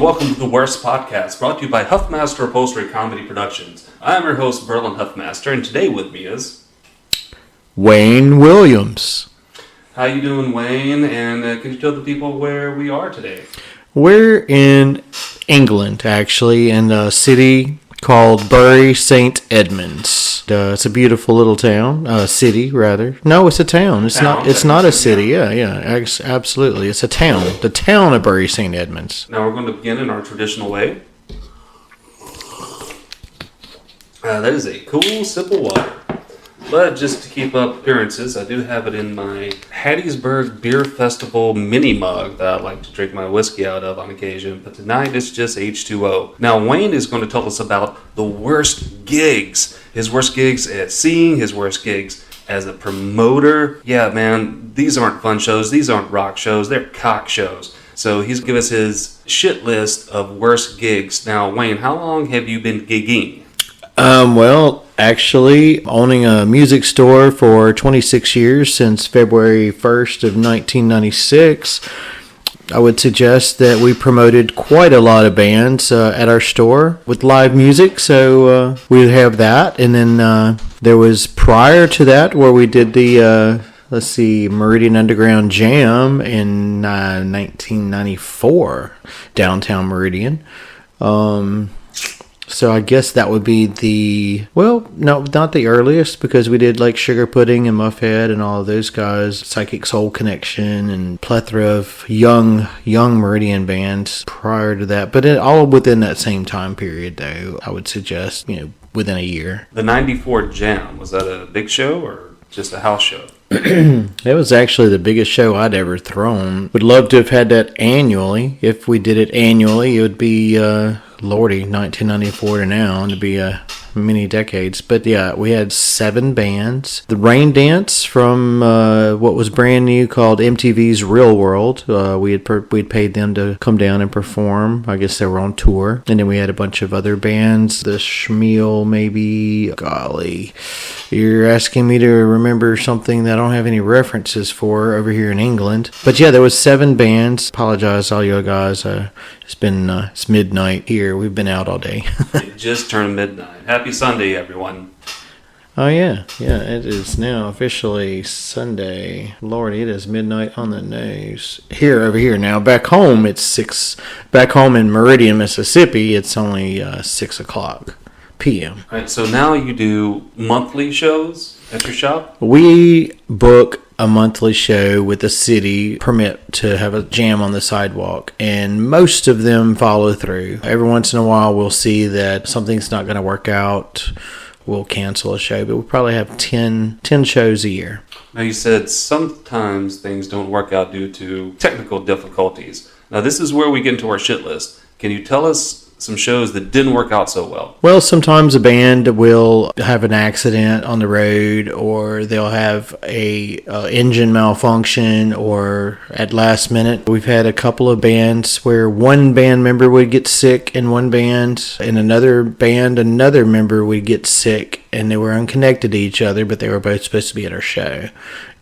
and welcome to The Worst Podcast, brought to you by Huffmaster Upholstery Comedy Productions. I'm your host, Berlin Huffmaster, and today with me is... Wayne Williams. How you doing, Wayne? And can you tell the people where we are today? We're in England, actually, in a city called Bury St. Edmunds. It's a beautiful little town, city rather. No, it's a town. It's not a city. Yeah, absolutely. It's a town. The town of Bury St. Edmunds. Now we're going to begin in our traditional way. That is a cool sip of water. But just to keep up appearances, I do have it in my Hattiesburg Beer Festival mini mug that I like to drink my whiskey out of on occasion. But tonight it's just H2O. Now Wayne is going to tell us about the worst gigs. His worst gigs at seeing, his worst gigs as a promoter. Yeah, man, these aren't fun shows. These aren't rock shows. They're cock shows. So he's give us his shit list of worst gigs. Now, Wayne, how long have you been gigging? Well, actually, owning a music store for 26 years, since February 1st of 1996, I would suggest that we promoted quite a lot of bands at our store with live music, so we have that. And then there was prior to that where we did the... Meridian Underground Jam in 1994, downtown Meridian. So I guess that would be not the earliest, because we did like Sugar Pudding and Muffhead and all of those guys, Psychic Soul Connection and plethora of young Meridian bands prior to that. But all within that same time period, though, I would suggest, within a year. The 94 Jam, was that a big show or just a house show? It was actually the biggest show I'd ever thrown. Would love to have had that annually. If we did it annually, it would be, 1994 to now, and to be many decades. But yeah, we had 7 bands. The Rain Dance from what was brand new called MTV's Real World. We'd paid them to come down and perform. I guess they were on tour. And then we had a bunch of other bands. The Schmiel, maybe. Golly, you're asking me to remember something that I don't have any references for over here in England. But yeah, there was 7 bands. Apologize, all you guys. It's midnight here. We've been out all day. It just turned midnight. Happy Sunday, everyone. Oh, yeah. Yeah, it is now officially Sunday. Lord, it is midnight on the nose. Over here now. Back home, it's 6. Back home in Meridian, Mississippi, it's only 6 o'clock p.m. All right, so now you do monthly shows at your shop? We book a monthly show with the city permit to have a jam on the sidewalk, and most of them follow through. Every once in a while we'll see that something's not going to work out, we'll cancel a show, but we probably have 10 shows a year. Now you said sometimes things don't work out due to technical difficulties. Now this is where we get into our shit list. Can you tell us some shows that didn't work out so well? Well, sometimes a band will have an accident on the road, or they'll have a engine malfunction, or at last minute. We've had a couple of bands where one band member would get sick in one band, and another member would get sick, and they were unconnected to each other, but they were both supposed to be at our show.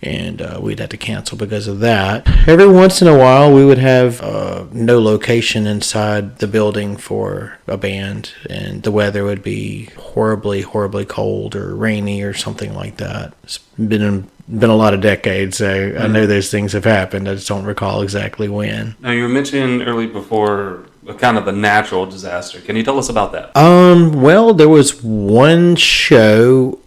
And we'd have to cancel because of that. Every once in a while, we would have no location inside the building for a band, and the weather would be horribly, horribly cold or rainy or something like that. It's been a lot of decades, so I know those things have happened. I just don't recall exactly when. Now, you were mentioning early before a kind of a natural disaster. Can you tell us about that? Well, there was one show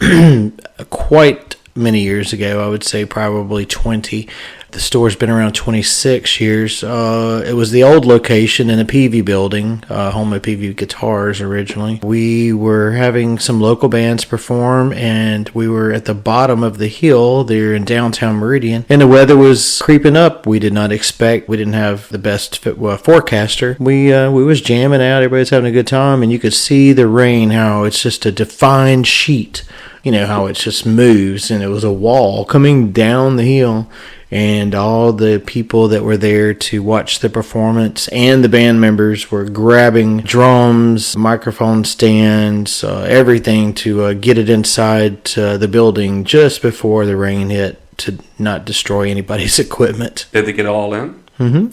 quite many years ago, I would say probably 20. The store's been around 26 years. It was the old location in a PV building, home of PV Guitars originally. We were having some local bands perform, and we were at the bottom of the hill there in downtown Meridian, and the weather was creeping up. We didn't have the best forecaster. We was jamming out, everybody's having a good time, and you could see the rain, how it's just a defined sheet. How it just moves, and it was a wall coming down the hill, and all the people that were there to watch the performance and the band members were grabbing drums, microphone stands, everything to get it inside the building just before the rain hit, to not destroy anybody's equipment. Did they get it all in?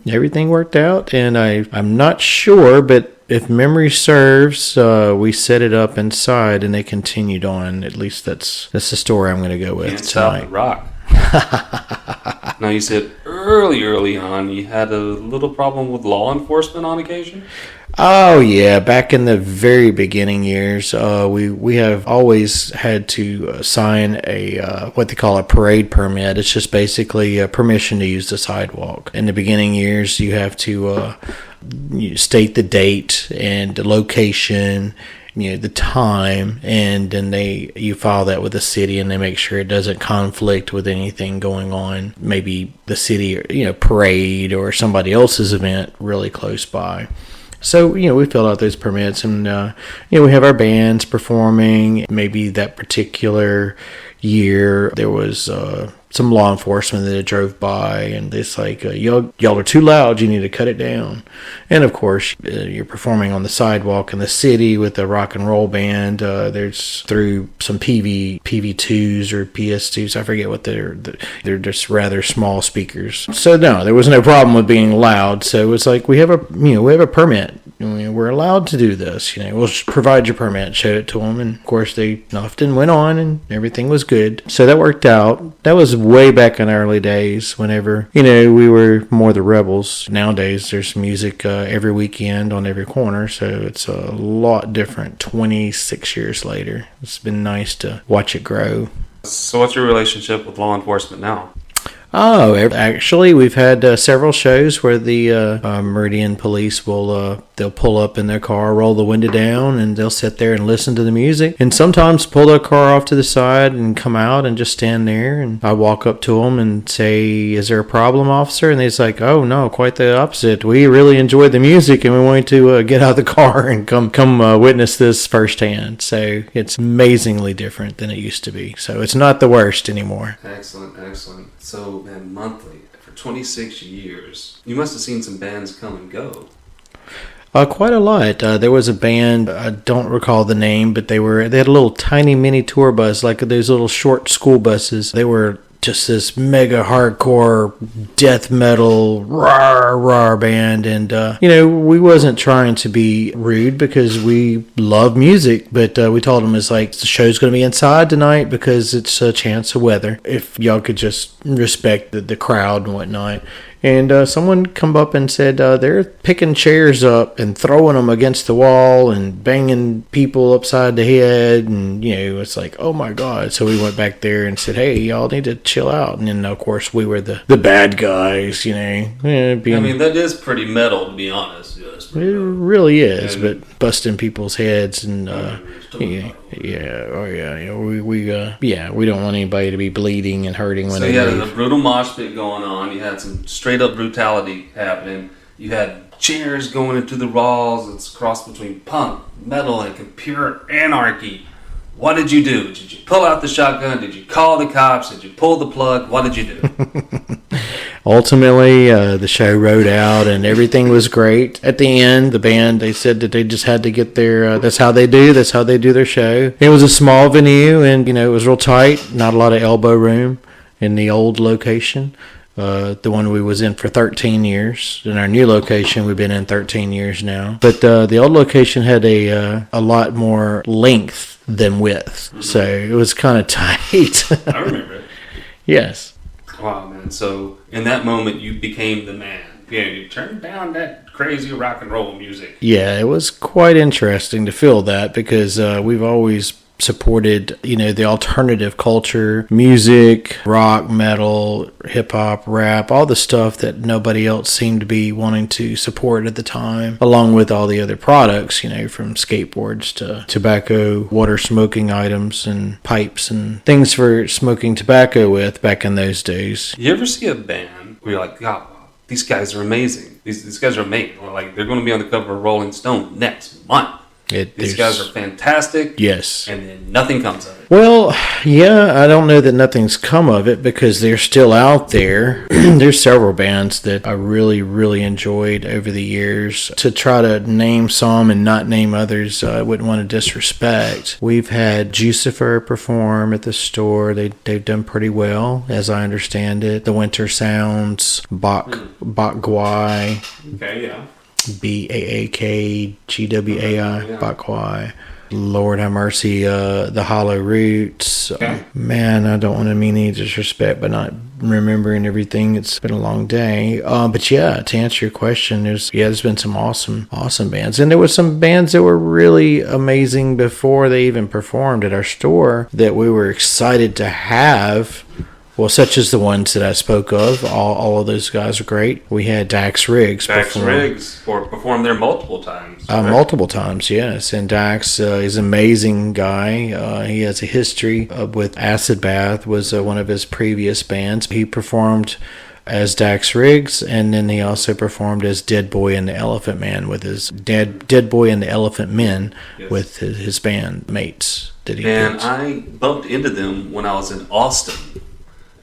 Everything worked out, and I'm not sure, but if memory serves, we set it up inside, and they continued on. At least that's the story I'm going to go with Can't stop the tonight. rock. Now, you said early on you had a little problem with law enforcement on occasion? Oh yeah, back in the very beginning years, we have always had to sign a what they call a parade permit. It's just basically permission to use the sidewalk. In the beginning years, you have to you state the date and the location, the time, and then you file that with the city, and they make sure it doesn't conflict with anything going on, maybe the city, parade or somebody else's event really close by. So, we filled out those permits, and, we have our bands performing. Maybe that particular year there was some law enforcement that drove by, and it's like, y'all are too loud, you need to cut it down. And of course, you're performing on the sidewalk in the city with a rock and roll band. There's through some PV2s or PS2s, I forget what they're just rather small speakers. So no, there was no problem with being loud. So it's like, we have a permit. We're allowed to do this. We'll just provide your permit, showed it to them, and of course they often went on, and everything was good. So that worked out. That was way back in the early days, whenever we were more the rebels. Nowadays there's music every weekend on every corner, so it's a lot different. 26 years later, it's been nice to watch it grow. So what's your relationship with law enforcement now? Oh, actually, we've had several shows where the Meridian police will they'll pull up in their car, roll the window down, and they'll sit there and listen to the music. And sometimes pull their car off to the side and come out and just stand there. And I walk up to them and say, "Is there a problem, officer?" And they're like, "Oh no, quite the opposite. We really enjoyed the music, and we want to get out of the car and come witness this firsthand." So it's amazingly different than it used to be. So it's not the worst anymore. Excellent. So, man, monthly, for 26 years, you must have seen some bands come and go. Quite a lot. There was a band, I don't recall the name, but they had a little tiny mini tour bus, like those little short school buses. They were just this mega hardcore death metal rah band, and we wasn't trying to be rude because we love music, but we told them it's like, the show's going to be inside tonight because it's a chance of weather. If y'all could just respect the crowd and whatnot. And someone come up and said they're picking chairs up and throwing them against the wall and banging people upside the head. And, it's like, oh my God. So we went back there and said, hey, y'all need to chill out. And then, of course, we were the bad guys, I mean, that is pretty metal, to be honest. It really is, but busting people's heads and we don't want anybody to be bleeding and hurting when they leave. So you had a brutal mosh pit going on. You had some straight up brutality happening. You had chairs going into the walls. It's a cross between punk, metal, and pure anarchy. What did you do? Did you pull out the shotgun? Did you call the cops? Did you pull the plug? What did you do? Ultimately, the show rode out and everything was great. At the end, the band, they said that they just had to get their, that's how they do their show. It was a small venue, and, it was real tight, not a lot of elbow room in the old location. The one we was in for 13 years. In our new location, we've been in 13 years now. But the old location had a lot more length than width. Mm-hmm. So it was kind of tight. I remember it. Yes. Wow, man. So in that moment, you became the man. You turned down that crazy rock and roll music. Yeah, it was quite interesting to feel that because we've always supported, the alternative culture, music, rock, metal, hip hop, rap, all the stuff that nobody else seemed to be wanting to support at the time, along with all the other products, from skateboards to tobacco, water smoking items and pipes and things for smoking tobacco with back in those days. You ever see a band where you're like, God, these guys are amazing. These guys are amazing. Or like, they're going to be on the cover of Rolling Stone next month. These guys are fantastic. Yes. And then nothing comes of it. Well, yeah, I don't know that nothing's come of it because they're still out there. There's several bands that I really, really enjoyed over the years. To try to name some and not name others, I wouldn't want to disrespect. We've had Jucifer perform at the store. They've done pretty well, as I understand it. The Winter Sounds, Bach Gwai. Okay, yeah. Baakgwai, Bakwai. Lord have mercy, the Hollow Roots. Okay. Man, I don't want to mean any disrespect by not remembering everything. It's been a long day. But yeah, to answer your question, there's been some awesome bands. And there was some bands that were really amazing before they even performed at our store that we were excited to have. Well, such as the ones that I spoke of. All of those guys are great. We had Dax Riggs. Performed there multiple times. Multiple times, yes. And Dax is an amazing guy. He has a history with Acid Bath, was one of his previous bands. He performed as Dax Riggs, and then he also performed as Dead Boy and the Elephant Man with his Dead Boy and the Elephant Men, yes, with his band mates that he And did. I bumped into them when I was in Austin.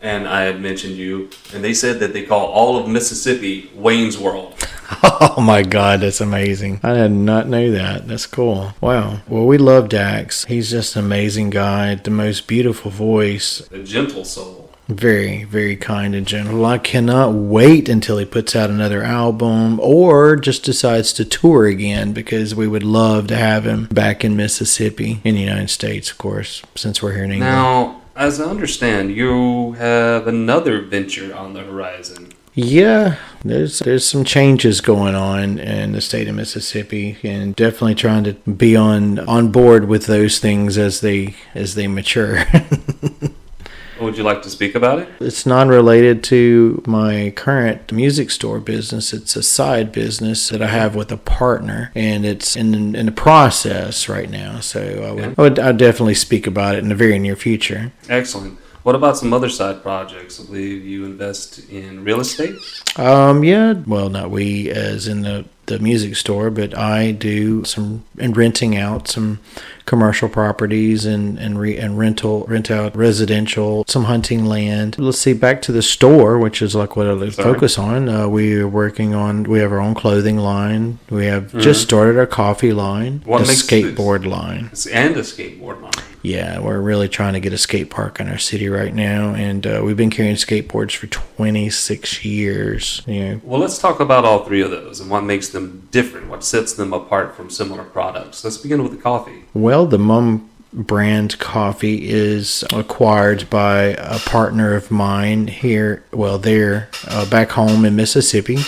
And I had mentioned you, and they said that they call all of Mississippi Wayne's World. Oh my God, that's amazing. I did not know that. That's cool. Wow. Well, we love Dax. He's just an amazing guy, the most beautiful voice. A gentle soul. Very, very kind and gentle. I cannot wait until he puts out another album or just decides to tour again, because we would love to have him back in Mississippi, in the United States, of course, since we're here in England. Now, as I understand, you have another venture on the horizon. Yeah, there's some changes going on in the state of Mississippi, and definitely trying to be on board with those things as they mature. Would you like to speak about it? It's non-related to my current music store business. It's a side business that I have with a partner, and it's in the process right now. So I'd definitely speak about it in the very near future. Excellent. What about some other side projects? I believe you invest in real estate? Yeah. Well, not we as in the music store, but I do some and renting out some commercial properties and rent out residential, some hunting land. Let's see, back to the store, which is like what I focus on. We have our own clothing line. We have just started our coffee line, a skateboard line. And a skateboard line. Yeah, we're really trying to get a skate park in our city right now, and we've been carrying skateboards for 26 years. Yeah. Well, let's talk about all three of those and what makes them different, what sets them apart from similar products. Let's begin with the coffee. Well, the Mumm brand coffee is acquired by a partner of mine here. Well, they're back home in Mississippi.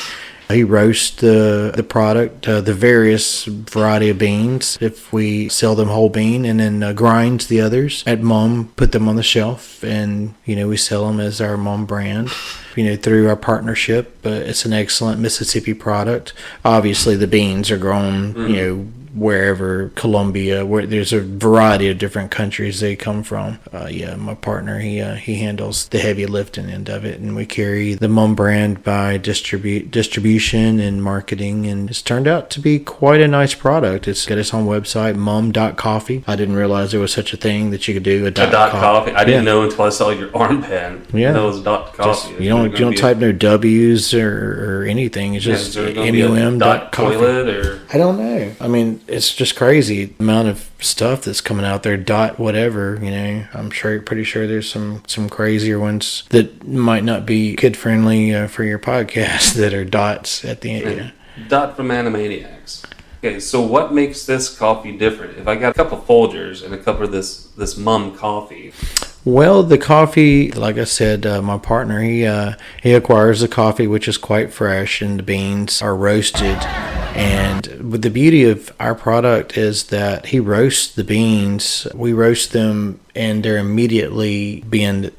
He roasts the product, the various variety of beans. If we sell them whole bean, and then grinds the others at Mumm, put them on the shelf, and we sell them as our Mumm brand. Through our partnership. It's an excellent Mississippi product. Obviously, the beans are grown, wherever, Colombia, where there's a variety of different countries they come from. My partner, he handles the heavy lifting end of it, and we carry the Mumm brand by distribution and marketing, and it's turned out to be quite a nice product. It's got its own website, mumm.coffee. I didn't realize there was such a thing that you could do, a dot coffee. I didn't know until I saw your armband. Yeah. That was dot coffee. You don't type no W's or anything. It's just MUM.coffee. Toilet or I don't know. I mean, it's just crazy the amount of stuff that's coming out there. Dot whatever. I'm pretty sure there's some crazier ones that might not be kid friendly for your podcast that are dots at the end. Dot from Animaniacs. Okay, so what makes this coffee different? If I got a cup of Folgers and a cup of this Mumm coffee. Well, the coffee, like I said, my partner, he acquires the coffee, which is quite fresh, and the beans are roasted. And the beauty of our product is that he roasts the beans. We roast them, and they're immediately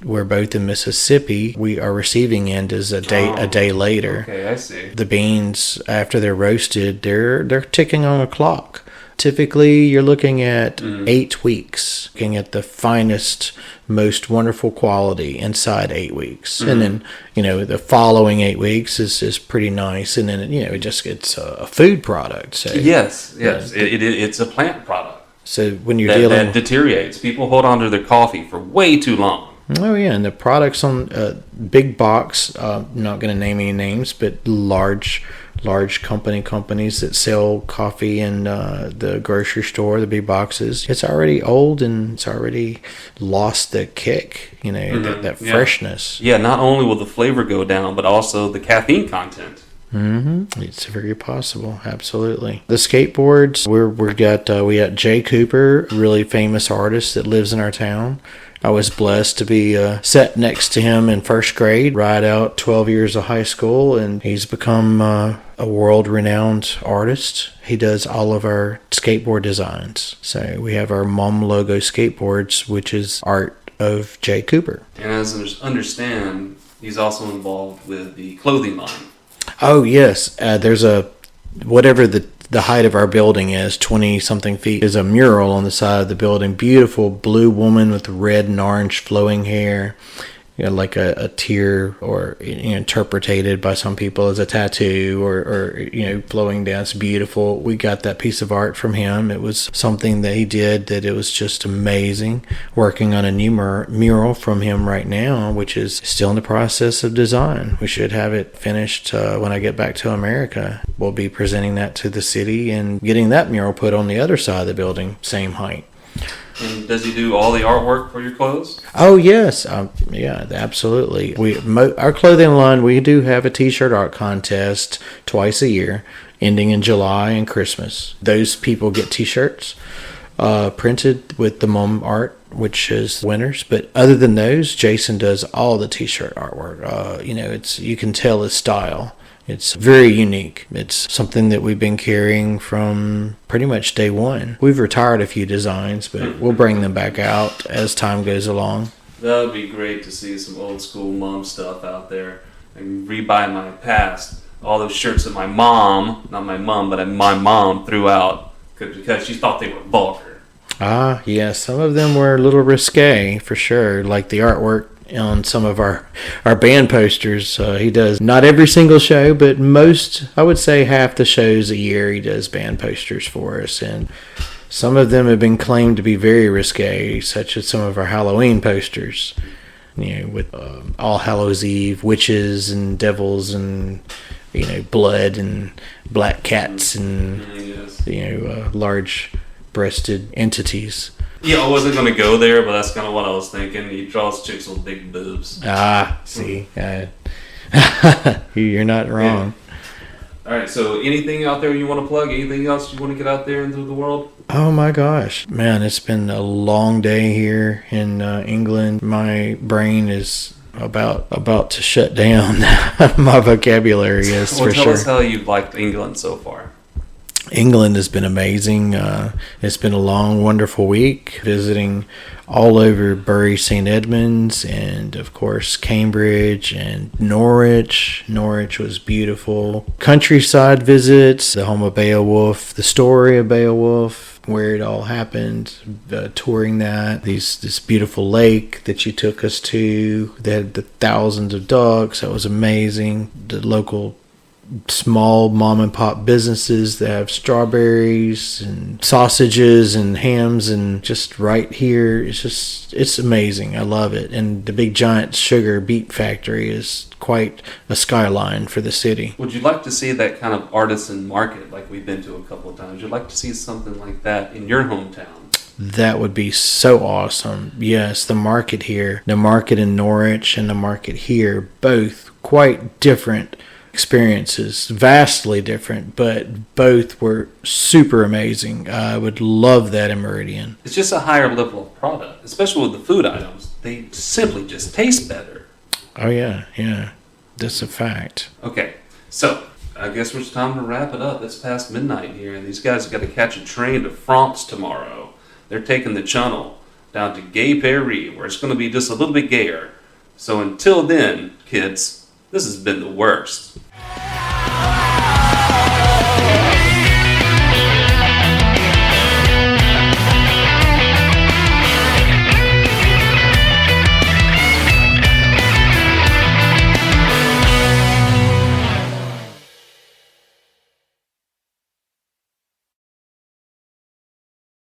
we're both in Mississippi. Our receiving end is a day later. Okay, I see. The beans, after they're roasted, they're ticking on a clock. Typically, you're looking at 8 weeks, looking at the finest, most wonderful quality inside 8 weeks. And then, the following 8 weeks is pretty nice. And then, it's a food product. So, Yes. It's a plant product. So when you're that deteriorates. People hold on to their coffee for way too long. Oh yeah, and the products on big box. Not going to name any names, but large companies that sell coffee in the grocery store, the big boxes. It's already old and it's already lost the kick. That freshness. Yeah. Not only will the flavor go down, but also the caffeine content. It's very possible. Absolutely. The skateboards. We got Jay Cooper, really famous artist that lives in our town. I was blessed to be sat next to him in first grade, ride out 12 years of high school, and he's become a world-renowned artist. He does all of our skateboard designs. So we have our Mom Logo skateboards, which is art of Jay Cooper. And as I understand, he's also involved with the clothing line. Oh, yes. There's whatever the height of our building is, 20-something feet, is a mural on the side of the building. Beautiful blue woman with red and orange flowing hair. Like a tear, or interpreted by some people as a tattoo, or flowing down. It's beautiful. We got that piece of art from him. It was something that he did that it was just amazing. Working on a new mural from him right now, which is still in the process of design. We should have it finished when I get back to America. We'll be presenting that to the city and getting that mural put on the other side of the building, same height. And does he do all the artwork for your clothes? Oh, yes. Yeah, absolutely. Our clothing line, we do have a t-shirt art contest twice a year, ending in July and Christmas. Those people get t-shirts printed with the mom art, which is winners. But other than those, Jason does all the t-shirt artwork. You can tell his style. It's very unique. It's something that we've been carrying from pretty much day one. We've retired a few designs, but we'll bring them back out as time goes along. That would be great to see some old school mom stuff out there. And rebuy my past. All those shirts that my mom, not my mom, but my mom threw out because she thought they were vulgar. Ah, yes. Some of them were a little risque, for sure, like the artwork on some of our band posters. He does not every single show, but most, I would say half the shows a year, he does band posters for us. And some of them have been claimed to be very risque, such as some of our Halloween posters, with All Hallows Eve, witches and devils and, blood and black cats and, large-breasted entities. Yeah, I wasn't going to go there, but that's kind of what I was thinking. He draws chicks with big boobs. Ah, see. You're not wrong. Yeah. All right, so anything out there you want to plug? Anything else you want to get out there into the world? Oh, my gosh. Man, it's been a long day here in England. My brain is about to shut down. My vocabulary is, for sure. Tell us how you've liked England so far. England has been amazing. It's been a long, wonderful week visiting all over Bury St. Edmunds and, of course, Cambridge and Norwich. Norwich was beautiful. Countryside visits, the home of Beowulf, the story of Beowulf, where it all happened, touring that. This beautiful lake that you took us to. They had the thousands of ducks. That was amazing. The local small mom and pop businesses that have strawberries and sausages and hams, and just right here, it's amazing. I love it. And the big giant sugar beet factory is quite a skyline for the city. Would you like to see that kind of artisan market like we've been to a couple of times? Would you like to see something like that in your hometown? That would be so awesome. Yes, the market here, the market in Norwich and the market here, both quite different experiences, vastly different, but both were super amazing. I would love that in Meridian. It's just a higher level of product, especially with the food items. They simply just taste better. Oh yeah, that's a fact. Okay, so I guess it's time to wrap it up. It's past midnight here, and these guys have got to catch a train to France tomorrow. They're taking the Channel down to Gay Paris, where it's going to be just a little bit gayer. So until then, kids, this has been the worst.